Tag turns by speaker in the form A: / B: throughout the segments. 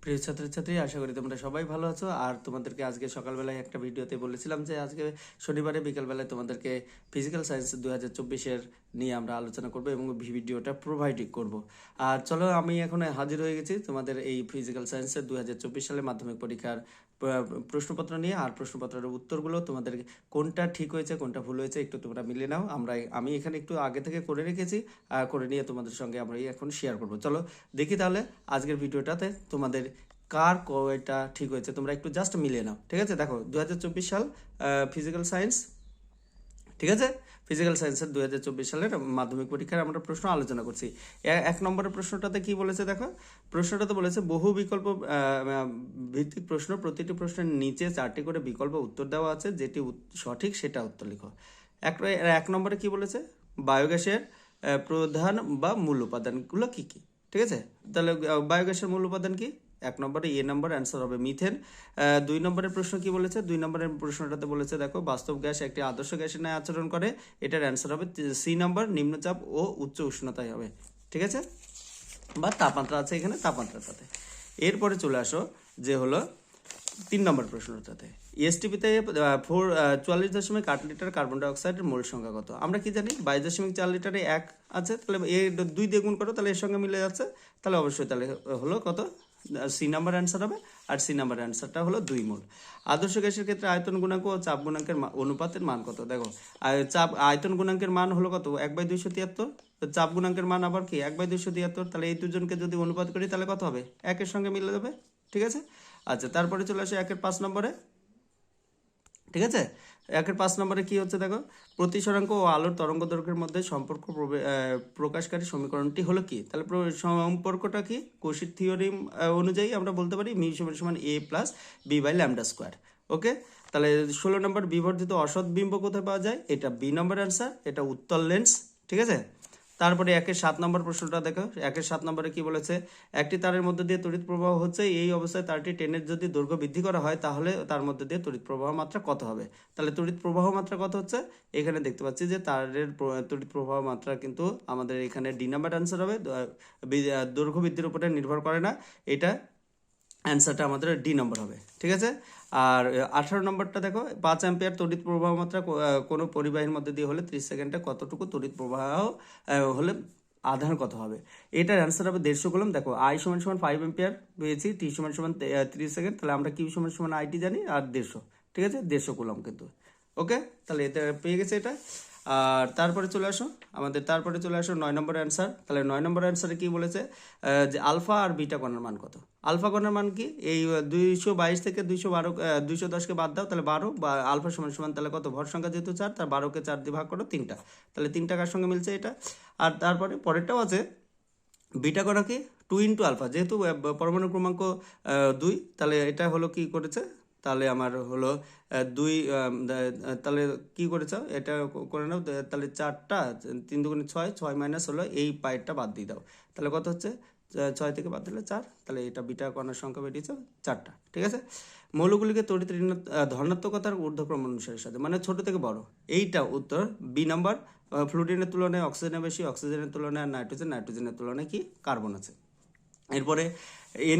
A: প্রিয় ছাত্রছাত্রী, আশা করি তোমরা সবাই ভালো আছো। আর তোমাদেরকে আজকে সকালবেলায় একটা ভিডিওতে বলেছিলাম যে আজকে শনিবারে বিকালবেলায় তোমাদেরকে ফিজিক্যাল সায়েন্স 2024-এর নিয়ে আমরা আলোচনা করব এবং ভিডিওটা প্রোভাইড করব। আর চলো, আমি এখন হাজির হয়ে গেছি তোমাদের এই ফিজিক্যাল সায়েন্সের 2024 সালে মাধ্যমিক পরীক্ষার প্রশ্নপত্র নিয়ে। আর প্রশ্নপত্রের উত্তরগুলো তোমাদের কোনটা ঠিক হয়েছে কোনটা ভুল হয়েছে একটু তোমরা মিলে নাও। আমি এখানে একটু আগে থেকে করে রেখেছি, করে নিয়ে তোমাদের সঙ্গে আমরা এখন শেয়ার করব। চলো দেখি তাহলে আজকের ভিডিওটাতে তোমাদের কার কয়টা ঠিক হয়েছে তোমরা একটু জাস্ট মিলিয়ে নাও। ঠিক আছে, দেখো 2024 সাল ফিজিক্যাল সায়েন্স, ঠিক আছে, ফিজিক্যাল সায়েন্সের 2024 সালের মাধ্যমিক পরীক্ষার আমরা প্রশ্ন আলোচনা করছি। এক নম্বরের প্রশ্নটাতে কি বলেছে দেখো, প্রশ্নটাতে বলেছে বহু বিকল্প ভিত্তিক প্রশ্ন, প্রতিটি প্রশ্নের নিচে 4টি করে বিকল্প উত্তর দেওয়া আছে, যেটি সঠিক সেটা উত্তর লিখো। এক নম্বরে কি বলেছে, বায়োগ্যাসের প্রধান বা মূল উপাদানগুলো কি কি। ঠিক আছে, তাহলে বায়োগ্যাসের মূল উপাদান কি? এক নম্বরে নম্বর অ্যান্সার হবে মিথেন। 2 নম্বরের প্রশ্ন কি বলেছে, 2 নম্বরের প্রশ্নটাতে বলেছে দেখো, বাস্তব গ্যাস একটি আদর্শ গ্যাসের ন্যায় আচরণ করে। এটার অ্যান্সার হবে সি নম্বর, নিম্নচাপ ও উচ্চ উষ্ণতায় হবে। ঠিক আছে, বা তাপমাত্রা আছে এখানে, তাপমাত্রাটাতে। এরপরে চলে আসো যে হলো 3 নম্বর প্রশ্নটাতে, এসটিপিতে 44.8 লিটার কার্বন ডাইঅক্সাইডের মোল সংখ্যা কত? আমরা কি জানি 22.4 লিটারে 1 আছে, তাহলে এর 2 দিয়ে গুণ করো, তাহলে এর সঙ্গে মিলে যাচ্ছে, তাহলে অবশ্যই তাহলে হলো কত, সি নাম্বার অ্যান্সার হবে। আর সি নাম্বার অ্যান্সারটা হলো 2 মোল। আদর্শ গ্যাসের ক্ষেত্রে আয়তন গুণাঙ্ক ও চাপ গুণাঙ্কের অনুপাতের মান কত? দেখো, আয়তন গুণাঙ্কের মান হলো কত, 1/273। চাপ গুণাঙ্কের মান আবার কি 1/273। তাহলে এই দুজনকে যদি অনুপাত করি তাহলে কত হবে, 1-এর সঙ্গে মিলে যাবে। ঠিক আছে, আচ্ছা, তারপরে চলে আসে 1-এর 5 নম্বরে। ঠিক আছে, 1-এর 5 নম্বরে কি হচ্ছে দেখো, প্রতিসরাঙ্ক ও আলোর তরঙ্গ দৈর্ঘ্যের মধ্যে সম্পর্ক প্রকাশকারী সমীকরণটি হলো কি? তাহলে সম্পর্কটা কি, কোশির থিওরিম অনুযায়ী আমরা বলতে পারি মিউ সমান a plus B by lambda square. Okay, তাহলে 16 নম্বর, বিবর্ধিত অসৎ বিম্ব কোথায় পাওয়া যায়? এটা বি নম্বর অ্যান্সার, এটা উত্তল লেন্স। ঠিক আছে, তারপরে 1-এর 7 নম্বর প্রশ্নটা দেখো, 1-এর 7 নম্বরে কি বলেছে, একটি তারের মধ্যে দিয়ে তড়িৎ প্রবাহ হচ্ছে, এই অবস্থায় তারটি টেনের যদি দৈর্ঘ্য বৃদ্ধি করা হয় তাহলে তার মধ্যে দিয়ে তড়িৎ প্রবাহ মাত্রা কত হবে? তাহলে তড়িৎ প্রবাহ মাত্রা কত হচ্ছে, এখানে দেখতে পাচ্ছি যে তারের তড়িৎ প্রবাহ মাত্রা কিন্তু আমাদের এখানে ডি নাম্বার অ্যান্সার হবে, দৈর্ঘ্য বৃদ্ধির উপরে নির্ভর করে না, এটা অ্যান্সারটা আমাদের ডি নম্বর হবে। ঠিক আছে, আর 18 নম্বরটা দেখো, 5 অ্যাম্পিয়ার তড়িৎ প্রবাহ মাত্রা কোনো পরিবাহীর মধ্যে দিয়ে হলে 30 সেকেন্ডে কতটুকু তড়িৎ প্রবাহ হলে আধান কত হবে? এটার অ্যান্সার হবে 150 কুলম্ব। দেখো, আই সমান 5 অ্যাম্পিয়ার পেয়েছি, টি সমান 30 সেকেন্ড, তাহলে আমরা কিউ সমান আইটি জানি, আর 150। ঠিক আছে, 150 কুলম্ব কিন্তু। ওকে, তাহলে এটা পেয়ে গেছে এটা। আর তারপরে চলে আসো 9 নম্বর অ্যান্সার। তাহলে 9 নম্বর অ্যান্সারে কি বলেছে, যে আলফা আর বিটা কণার মান কত? আলফা কণার মান কি, এই 222 থেকে 212 210কে বাদ দাও, তাহলে 12, বা আলফা সমান তাহলে কত, ভর সংখ্যা যেহেতু 4, তার 12কে 4 দিয়ে ভাগ করো 3টা, তাহলে 3 টাকার সঙ্গে মিলছে এটা। আর তারপরে পরেরটাও আছে, বিটা কণা কি 2 ইন্টু আলফা, যেহেতু পরমাণু ক্রমাঙ্ক 2, তাহলে এটা হলো কি করেছে, তাহলে আমার হলো 2, তাহলে কি করেছ এটা করে নাও, তাহলে 4টা 3 দুগুণে 6, 6 মাইনাস হলো এই পায়েরটা বাদ দিয়ে দাও, তাহলে কত হচ্ছে, 6 থেকে বাদ দিলে 4, তাহলে এটা বিটা কণার সংখ্যা বেরিয়েছে 4টা। ঠিক আছে, মৌলগুলিকে তড়িৎ ধনাত্মকতার ঊর্ধ্বক্রম অনুসারে সাথে, মানে ছোট থেকে বড়, এইটা উত্তর বি নাম্বার। ফ্লুরিনের তুলনায় অক্সিজেনের বেশি, অক্সিজেনের তুলনায় নাইট্রোজেনের তুলনায় কি কার্বন আছে। এরপরে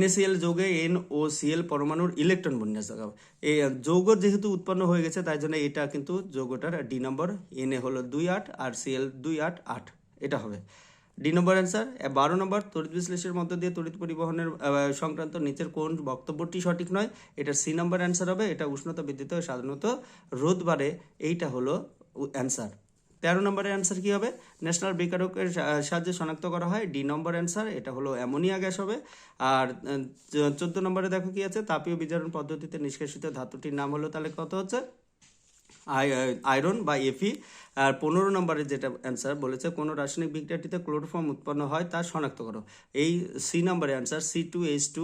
A: NaCl যৌগে NOCl পরমাণুর ইলেকট্রন বিন্যাস দেখাও। এই যৌগ যেহেতু উৎপন্ন হয়ে গেছে তাই জন্য এটা কিন্তু যৌগটার ডি নম্বর, Na হলো 2-8 আর Cl 2-8-8, এটা হবে ডি নম্বর অ্যান্সার। 12 নম্বর, তড়িৎ বিশ্লেষণের মধ্য দিয়ে তড়িৎ পরিবহনের সংক্রান্ত নিচের কোন বক্তব্যটি সঠিক নয়? এটা সি নম্বর অ্যান্সার হবে, এটা উষ্ণতা বৃদ্ধিতে সাধারণত রোধ বাড়ে, এইটা হলো অ্যান্সার। 13 নম্বরের অ্যান্সার কি হবে, ন্যাশনাল বিকারকের সাহায্যে শনাক্ত করা হয়, ডি নম্বর অ্যান্সার, এটা হলো অ্যামোনিয়া গ্যাস হবে। আর 14 নম্বরে দেখো কি আছে, তাপীয় বিজারণ পদ্ধতিতে নিষ্কাশিত ধাতুটির নাম হলো, তাহলে কত হচ্ছে, আয়রন বা Fe। আর 15 নম্বরে যেটা অ্যান্সার বলেছে, কোনো রাসায়নিক বিক্রিয়াটিতে ক্লোরোফর্ম উৎপন্ন হয় তা শনাক্ত করো, এই সি নম্বরের অ্যান্সার, C2H2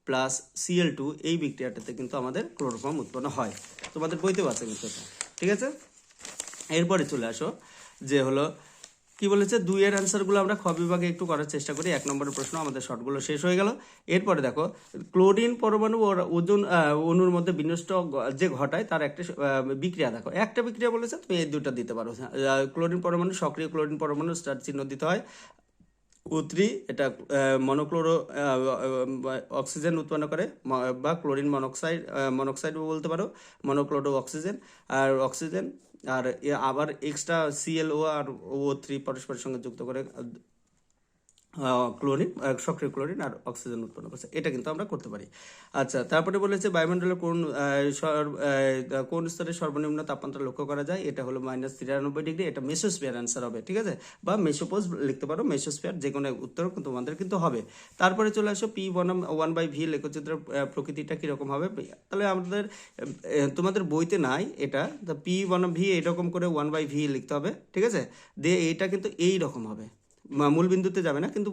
A: প্লাস Cl2, এই বিক্রিয়াটাতে কিন্তু আমাদের ক্লোরোফর্ম উৎপন্ন হয়, তোমাদের বইতেও আছে কিন্তু। ঠিক আছে, এরপরে চলে আসো যে হলো কি বলেছে, 2-এর অ্যান্সারগুলো আমরা খ বিভাগে একটু করার চেষ্টা করি। 1 নম্বরের প্রশ্ন আমাদের শর্টগুলো শেষ হয়ে গেল। এরপরে দেখো, ক্লোরিন পরমাণু ও ওজন অণুর মধ্যে বিনষ্ট যে ঘটায় তার একটা বিক্রিয়া দেখো, একটা বিক্রিয়া বলেছে, তুমি এই দুটো দিতে পারো। ক্লোরিন পরমাণু, সক্রিয় ক্লোরিন পরমাণু স্টার চিহ্ন দিতে হয়, O3 এটা মনোক্লোরো অক্সিজেন উৎপন্ন করে বা ক্লোরিন মনোক্সাইড বলতে পারো, মনোক্লোরো অক্সিজেন আর অক্সিজেন। আর আবার এক্সট্রা ClO আর O3 পরস্পরের সঙ্গে যুক্ত করে ক্লোরিন, সক্রিয় ক্লোরিন আর অক্সিজেন উৎপন্ন করছে। এটা কিন্তু আমরা করতে পারি। আচ্ছা, তারপরে বলেছে বায়ুমণ্ডলের কোন স্তরে সর্বনিম্ন তাপমাত্রা লক্ষ্য করা যায়? এটা হলো -93°। এটা মেসোস্ফিয়ার অ্যান্সার হবে, ঠিক আছে, বা মেসোপোজ লিখতে পারো, মেসোস্ফিয়ার, যে কোনো উত্তর তোমাদের কিন্তু হবে। তারপরে চলে আসো P বনাম 1/v লেখচিত্রের প্রকৃতিটা কিরকম হবে। তাহলে আমাদের তোমাদের বইতে নাই এটা, P বনাম v এরকম করে 1/v লিখতে হবে, ঠিক আছে। দিয়ে এটা কিন্তু এই রকম হবে, মূল বিন্দুতে যাবে না, কিন্তু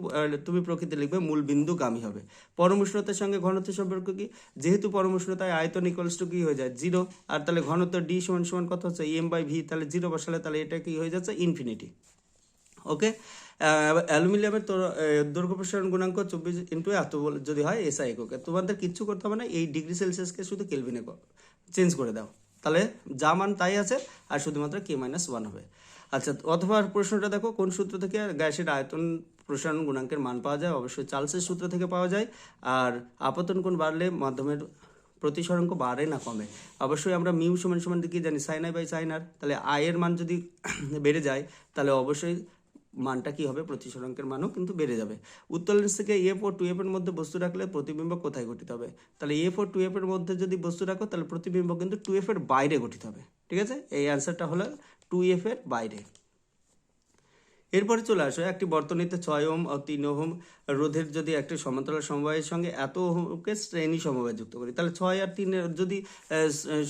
A: তুমি প্রকৃতি লিখবে মূল বিন্দুগামী হবে। পরম উষ্ণতার সঙ্গে ঘনত্বের সম্পর্ক কি? যেহেতু পরম উষ্ণতায় আয়তন ইকুয়ালস টু কি হয়ে যায়? 0। আর তাহলে ঘনত্ব D = কত হচ্ছে? m/v। তাহলে 0 বসালে তাহলে এটা কি হয়ে যাচ্ছে? ইনফিনিটি। ওকে। অ্যালুমিনিয়ামের দৈর্ঘ্য প্রসারণ গুণাঙ্ক 24 × এত যদি হয় SI এককে। তোমাদের কিচ্ছু করতে হবে না, এই ডিগ্রি সেলসিয়াসকে শুধু কেলভিনে চেঞ্জ করে দাও, তাহলে যা মান তাই আছে, আর শুধুমাত্র K-1 হবে। আচ্ছা, অথবা প্রশ্নটা দেখো, কোন সূত্র থেকে গ্যাসের আয়তন প্রসারণ গুণাঙ্কের মান পাওয়া যায়? অবশ্যই চার্লসের সূত্র থেকে পাওয়া যায়। আর আপতন কোণ বাড়লে মাধ্যমের প্রতিসরাঙ্ক বাড়ে না কমে? অবশ্যই আমরা মিউ সমান কি জানি? sin I by sin r। তাহলে আয়ের মান যদি বেড়ে যায় তাহলে অবশ্যই মানটা কি হবে? প্রতিসরাঙ্কের মানও কিন্তু বেড়ে যাবে। উত্তল লেন্স থেকে F ও 2F এর মধ্যে বস্তু রাখলে প্রতিবিম্ব কোথায় গঠিত হবে? তাহলে F ও 2F এর মধ্যে যদি বস্তু রাখো তাহলে প্রতিবিম্ব কিন্তু 2F এর বাইরে গঠিত হবে, ঠিক আছে। এই অ্যান্সারটা হলো 2F এর বাইরে। এরপরে চলে আসো, একটি বর্তনীতে 6 ওহম ও 3 ওহম রোধের যদি একটি সমান্তরাল সমবায়ের সঙ্গে এত ওহমকে শ্রেণী সমবায় যুক্ত করি, তাহলে 6 আর 3 এর যদি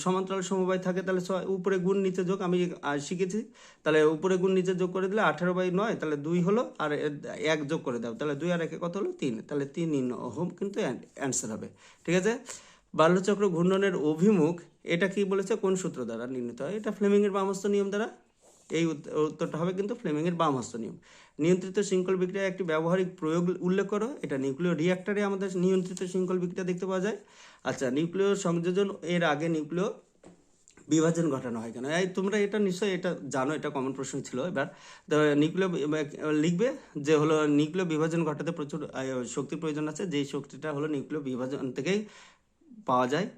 A: সমান্তরাল সমবায় থাকে তাহলে 6 উপরে গুণ নিচে যোগ, আমি শিখেছি। তাহলে উপরে গুণ নিচে যোগ করে দিলে 18/9, তাহলে 2 হলো, আর 1 যোগ করে দাও, তাহলে 2 আর 1 কত হলো? 3। তাহলে 3 ওহম কিন্তু অ্যান্সার হবে, ঠিক আছে। বাল্যচক্র ঘূর্ণনের অভিমুখ এটা কি বলেছে? কোন সূত্র দ্বারা নির্ণীত হয়? এটা ফ্লেমিংয়ের বামহস্ত নিয়ম দ্বারা। এই উত্তরটা হবে কিন্তু ফ্লেমিংয়ের বামহস্ত নিয়ম। নিয়ন্ত্রিত শৃঙ্খল বিক্রিয়া একটি ব্যবহারিক প্রয়োগ উল্লেখ করো। এটা নিউক্লিয় রিঅ্যাক্টরে আমাদের নিয়ন্ত্রিত শৃঙ্খল বিক্রিয়া দেখতে পাওয়া যায়। আচ্ছা, নিউক্লিয় সংযোজন এর আগে নিউক্লিয় বিভাজন ঘটানো হয় কেন? তোমরা এটা নিশ্চয়ই এটা জানো, এটা কমন প্রশ্ন ছিল। এবার নিউক্লিয় লিখবে যে হলো নিউক্লিয় বিভাজন ঘটাতে প্রচুর শক্তির প্রয়োজন আছে, যেই শক্তিটা হলো নিউক্লিয় বিভাজন থেকেই পাওয়া যায়।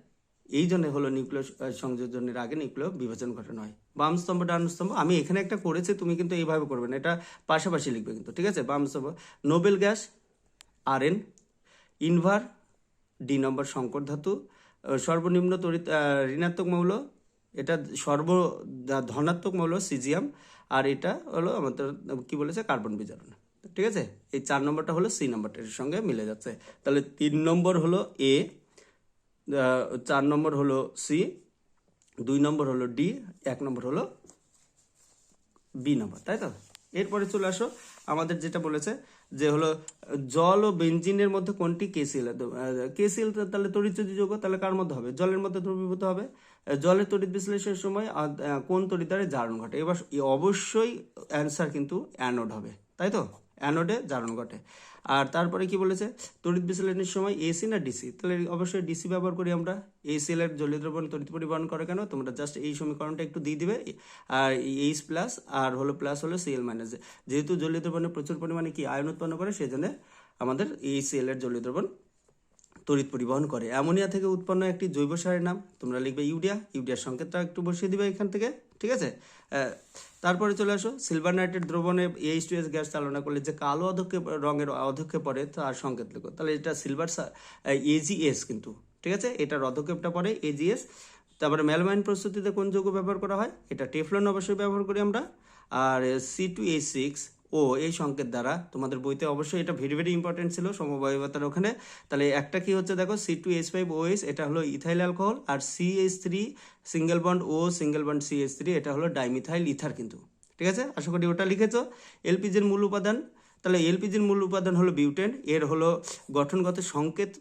A: এই জন্য হলো নিউক্লিয় সংযোজনের আগে নিউক্লিয় বিভাজন ঘটানো হয়। বাম স্তম্ভ ডান স্তম্ভ আমি এখানে একটা করেছি, তুমি কিন্তু এইভাবে করবে না, এটা পাশাপাশি লিখবে কিন্তু, ঠিক আছে। বাম স্তম্ভ নোবেল গ্যাস Rn, ইনভার D নম্বর সংকর ধাতু, সর্বনিম্ন তড়িৎ ঋণাত্মক মৌল, এটা ধনাত্মক মৌল সিজিয়াম, আর এটা হলো আমাদের কি বলেছে? কার্বন বিজারণ, ঠিক আছে। এই 4 নম্বরটা হলো C নম্বরটার সঙ্গে মিলে যাচ্ছে। তাহলে 3 নম্বর হলো A, 4 নম্বর হলো C, 2 নম্বর হলো D, 1 নম্বর হলো B নম্বর, তাই তো। এরপরে চলে আসো, আমাদের যেটা বলেছে যে হলো জল ও বেনজিনের মধ্যে কোনটি KCl? KCl তাহলে তড়িৎচুম্বী যৌগ, তাহলে কার মধ্যে হবে? জলের মধ্যে দ্রবীভূত হবে। জলের তড়িৎ বিশ্লেষণের সময় কোন তড়িৎদ্বারে জারণ ঘটে? এবার অবশ্যই অ্যান্সার কিন্তু অ্যানোড হবে, তাই তো, অ্যানোডে জারণ ঘটে। আর তারপরে কি বলেছে? তড়িৎ বিশ্লেষণের সময় AC না DC? তাহলে অবশ্যই DC ব্যবহার করি আমরা। ACl এর জলীয় দ্রবণ তড়িৎ পরিবহন করে কেন? তোমরা জাস্ট এই সমীকরণটা একটু দিয়ে দিবে, আর H প্লাস আর হলো প্লাস হলো Cl মাইনাস। যেহেতু জলীয় দ্রবণে প্রচুর পরিমাণে কি আয়ন উৎপন্ন করে, সেই জন্য আমাদের ACl এর জলীয় দ্রবণ তড়িৎ পরিবহন করে। অ্যামোনিয়া থেকে উৎপন্ন একটি জৈব সারের নাম তোমরা লিখবে ইউরিয়া। ইউরিয়ার সংকেতটা একটু বসিয়ে দিবে এখান থেকে, ঠিক আছে। তারপরে চলে আসো, সিলভার নাইট্রেট দ্রবণে H2S গ্যাস চালনা করলে যে কালো রঙের অধক্ষেপ পড়ে তার সংকেত লেখো। তাহলে এটা সিলভার AgS কিন্তু, ঠিক আছে, এটার অধক্ষেপটা পড়ে AgS। তারপরে মেলামাইন প্রস্তুতিতে কোন যৌগ ব্যবহার করা হয়? এটা টেফলন অবশ্যই ব্যবহার করি আমরা। আর C2H6 ও এই সংকেত দ্বারা তোমাদের বইতে অবশ্যই এটা ভেরি ভেরি ইম্পর্টেন্ট ছিল সমবায়বতার ওখানে। তাহলে একটা কি হচ্ছে দেখো, C2H5OH এটা হলো ইথাইল অ্যালকোহল, আর CH3 সিঙ্গেল বন্ড ও সিঙ্গেল বন্ড CH3 এটা হলো ডাইমিথাইল ইথার কিন্তু, ঠিক আছে। আশা করি ওটা লিখেছো। এলপিজির মূল উপাদান, তাহলে এলপিজির মূল উপাদান হলো বিউটেন। এর হলো গঠনগত সংকেত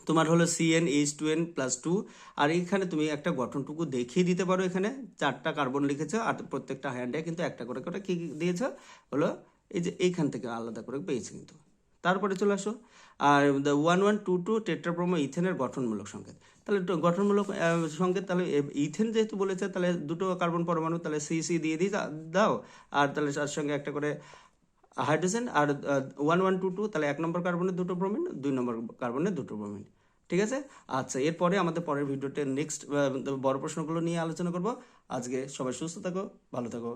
A: তোমার হলো CnH2n+2। আর এখানে তুমি একটা গঠনটুকু দেখিয়ে দিতে পারো, এখানে 4টা কার্বন লিখেছো, আর প্রত্যেকটা হ্যান্ডে কিন্তু একটা করে করে কি দিয়েছো হলো এই যে এইখান থেকে আলাদা করে পেয়েছি কিন্তু। তারপরে চলে আসো, আর 1122 টেট্রাব্রোমো ইথেনের গঠনমূলক সংকেত। তাহলে গঠনমূলক সংকেত, তাহলে ইথেন যেহেতু বলেছে তাহলে 2টো কার্বন পরমাণু, তাহলে CC দিয়ে দাও, আর তাহলে তার সঙ্গে একটা করে হাইড্রোজেন, আর 1122 তাহলে 1 নম্বর কার্বনের 2টো ব্রোমিন, 2 নম্বর কার্বনের 2টো ব্রোমিন। ঠিক আছে। আচ্ছা, এরপরে আমাদের পরের ভিডিওতে নেক্সট বড় প্রশ্নগুলো নিয়ে আলোচনা করব। আজকে সবাই সুস্থ থাকো, ভালো থাকো।